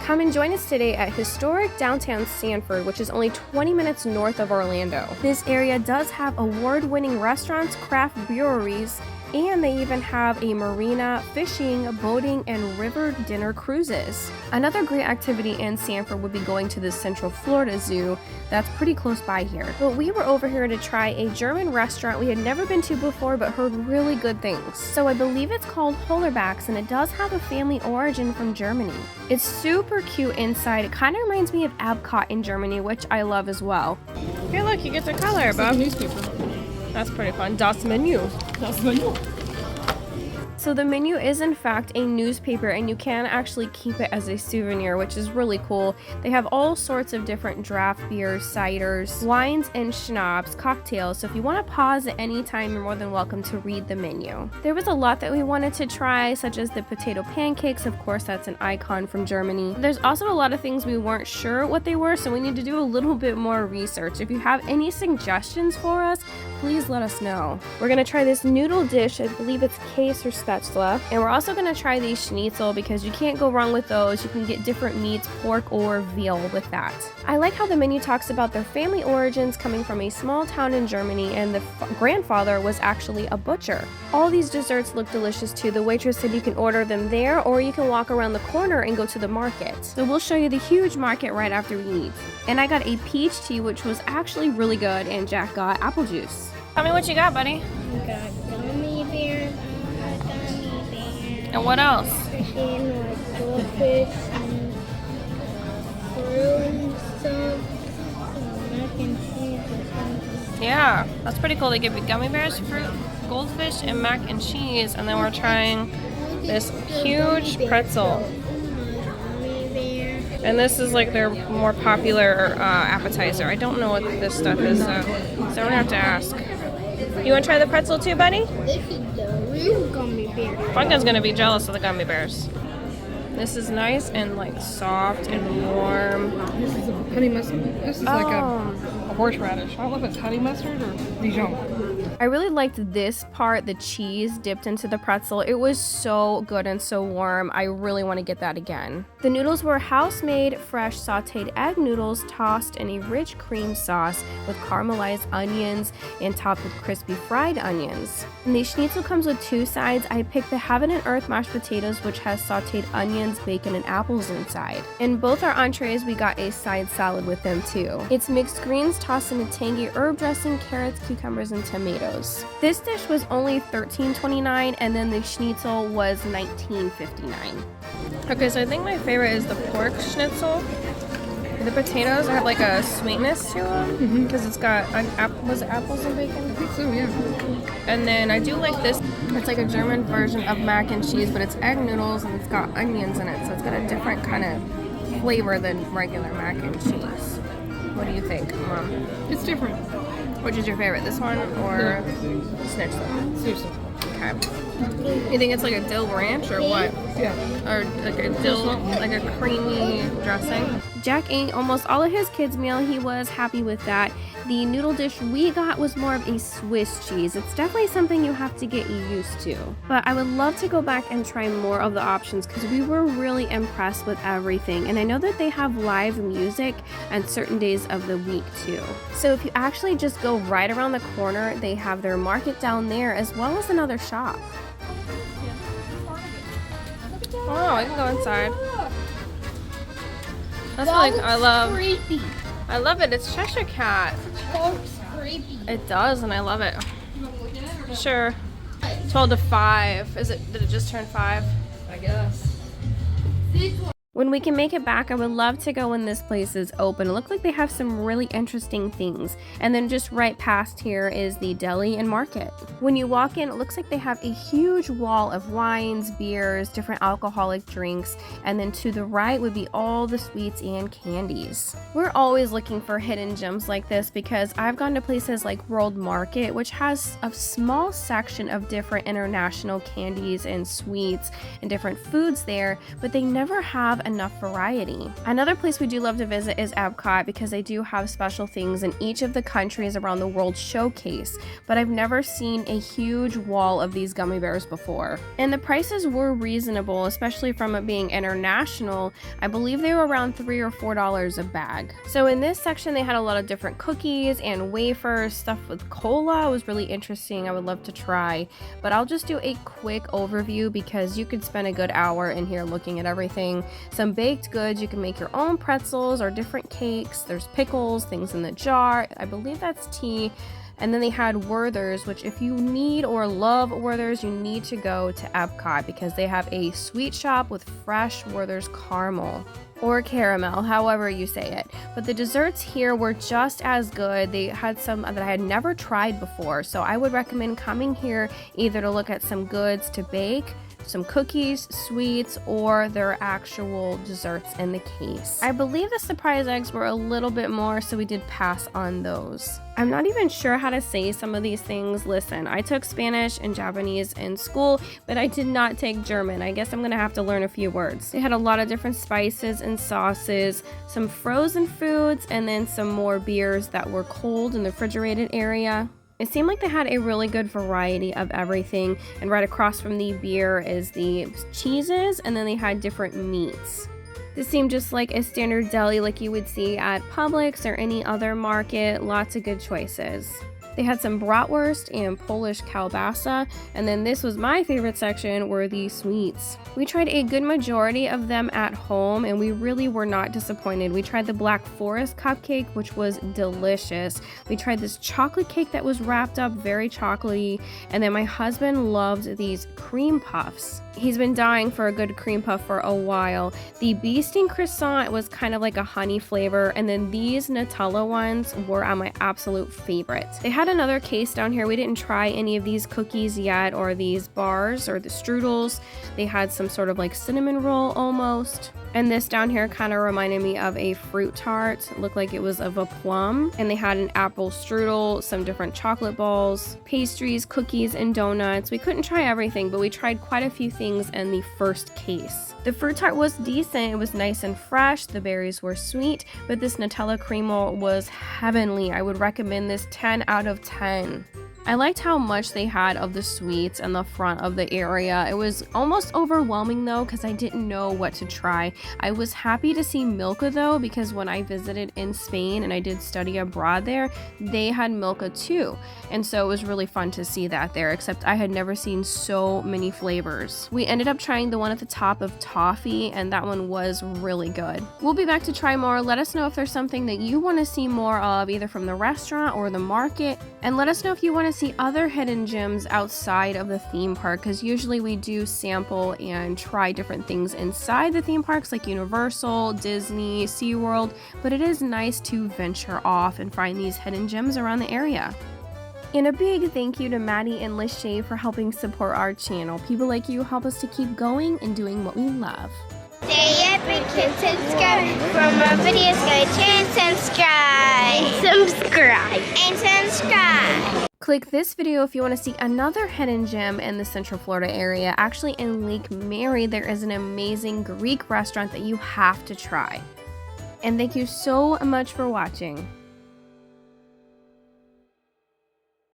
Come and join us today at historic downtown Sanford, which is only 20 minutes north of Orlando. This area does have award-winning restaurants, craft breweries, and they even have a marina, fishing, boating, and river dinner cruises. Another great activity in Sanford would be going to the Central Florida Zoo. That's pretty close by here. But we were over here to try a German restaurant we had never been to before but heard really good things. So I believe it's called Hollerbach's, and it does have a family origin from Germany. It's super cute inside. It kind of reminds me of Epcot in Germany, which I love as well. Hey look, you get the color, Bob. That's pretty fun. Das Menü. Das Menü. So the menu is in fact a newspaper, and you can actually keep it as a souvenir, which is really cool. They have all sorts of different draft beers, ciders, wines, and schnapps, cocktails. So if you want to pause at any time, you're more than welcome to read the menu. There was a lot that we wanted to try, such as the potato pancakes. Of course, that's an icon from Germany. There's also a lot of things we weren't sure what they were, so we need to do a little bit more research. If you have any suggestions for us, please let us know. We're gonna try this noodle dish. I believe it's Käse or Spätzle. And we're also gonna try the schnitzel because you can't go wrong with those. You can get different meats, pork or veal with that. I like how the menu talks about their family origins coming from a small town in Germany, and the grandfather was actually a butcher. All these desserts look delicious too. The waitress said you can order them there, or you can walk around the corner and go to the market. So we'll show you the huge market right after we eat. And I got a peach tea, which was actually really good, and Jack got apple juice. Tell me what you got, buddy. I got gummy bears, gummy bears. And what else? And like goldfish and fruit and stuff. And mac and cheese or something. Yeah, that's pretty cool. They give you gummy bears, fruit, goldfish, and mac and cheese. And then we're trying this huge pretzel. Gummy bear. And this is like their more popular appetizer. I don't know what this stuff is, so we're gonna have to ask. You want to try the pretzel too, buddy? This is the real gummy bear. Funka's gonna be jealous of the gummy bears. This is nice and like soft and warm. This is a honey mustard. This is like a horseradish. I don't know if it's honey mustard or Dijon. I really liked this part, the cheese dipped into the pretzel. It was so good and so warm. I really want to get that again. The noodles were house-made, fresh sauteed egg noodles tossed in a rich cream sauce with caramelized onions and topped with crispy fried onions. And the schnitzel comes with two sides. I picked the Heaven and Earth mashed potatoes, which has sauteed onions, bacon, and apples inside. In both our entrees, we got a side salad with them too. It's mixed greens tossed in a tangy herb dressing, carrots, cucumbers, and tomatoes. This dish was only $13.29, and then the schnitzel was $19.59. Okay, so I think my favorite is the pork schnitzel. The potatoes have like a sweetness to them because it's got was it apples and bacon? I think so, yeah. And then I do like this. It's like a German version of mac and cheese, but it's egg noodles and it's got onions in it, so it's got a different kind of flavor than regular mac and cheese. What do you think, Mom? It's different. Which is your favorite, this one or schnitzel? Seriously. Okay. You think it's like a dill ranch or what? Yeah. Or like a dill, like a creamy dressing? Jack ate almost all of his kids' meal. He was happy with that. The noodle dish we got was more of a Swiss cheese. It's definitely something you have to get used to. But I would love to go back and try more of the options because we were really impressed with everything. And I know that they have live music on certain days of the week too. So if you actually just go right around the corner, they have their market down there as well as another shop. Oh, I can go inside. That's like I love. Creepy. I love it. It's Cheshire Cat. Looks creepy. It does, and I love it. Sure. 12 to 5. Did it just turn 5? I guess. When we can make it back, I would love to go when this place is open. It looks like they have some really interesting things. And then just right past here is the deli and market. When you walk in, it looks like they have a huge wall of wines, beers, different alcoholic drinks. And then to the right would be all the sweets and candies. We're always looking for hidden gems like this because I've gone to places like World Market, which has a small section of different international candies and sweets and different foods there, but they never have have enough variety. Another place we do love to visit is Epcot because they do have special things in each of the countries around the world showcase, but I've never seen a huge wall of these gummy bears before. And the prices were reasonable, especially from it being international. I believe they were around $3 or $4 a bag. So in this section, they had a lot of different cookies and wafers, stuff with cola was really interesting. I would love to try, but I'll just do a quick overview because you could spend a good hour in here looking at everything. Some baked goods, you can make your own pretzels or different cakes. There's pickles, things in the jar. I believe that's tea. And then they had Werther's, which if you need or love Werther's, you need to go to Epcot because they have a sweet shop with fresh Werther's caramel. Or caramel, however you say it. But the desserts here were just as good. They had some that I had never tried before. So I would recommend coming here either to look at some goods to bake, some cookies, sweets, or their actual desserts in the case. I believe the surprise eggs were a little bit more, so we did pass on those. I'm not even sure how to say some of these things. Listen, I took Spanish and Japanese in school, but I did not take German. I guess I'm gonna have to learn a few words. They had a lot of different spices and sauces, some frozen foods, and then some more beers that were cold in the refrigerated area. It seemed like they had a really good variety of everything, and right across from the beer is the cheeses, and then they had different meats. This seemed just like a standard deli like you would see at Publix or any other market. Lots of good choices. They had some bratwurst and Polish kielbasa, and then this was my favorite section, were the sweets. We tried a good majority of them at home, and we really were not disappointed. We tried the Black Forest cupcake, which was delicious. We tried this chocolate cake that was wrapped up, very chocolatey, and then my husband loved these cream puffs. He's been dying for a good cream puff for a while. The bee sting croissant was kind of like a honey flavor, and then these Nutella ones were my absolute favorite. They had another case down here. We didn't try any of these cookies yet, or these bars, or the strudels. They had some sort of like cinnamon roll almost. And this down here kind of reminded me of a fruit tart. It looked like it was of a plum. And they had an apple strudel, some different chocolate balls, pastries, cookies, and donuts. We couldn't try everything, but we tried quite a few things in the first case. The fruit tart was decent. It was nice and fresh. The berries were sweet, but this Nutella cream roll was heavenly. I would recommend this 10 out of 10. I liked how much they had of the sweets in the front of the area. It was almost overwhelming though because I didn't know what to try. I was happy to see Milka though, because when I visited in Spain and I did study abroad there, they had Milka too. And so it was really fun to see that there, except I had never seen so many flavors. We ended up trying the one at the top of toffee, and that one was really good. We'll be back to try more. Let us know if there's something that you want to see more of, either from the restaurant or the market. And let us know if you want to see other hidden gems outside of the theme park, because usually we do sample and try different things inside the theme parks like Universal, Disney, SeaWorld, but it is nice to venture off and find these hidden gems around the area. And a big thank you to Maddie and Lachey for helping support our channel. People like you help us to keep going and doing what we love. Stay up and subscribe for more videos. Go to subscribe. And subscribe. Click this video if you want to see another hidden gem in the Central Florida area. Actually, in Lake Mary, there is an amazing Greek restaurant that you have to try. And thank you so much for watching.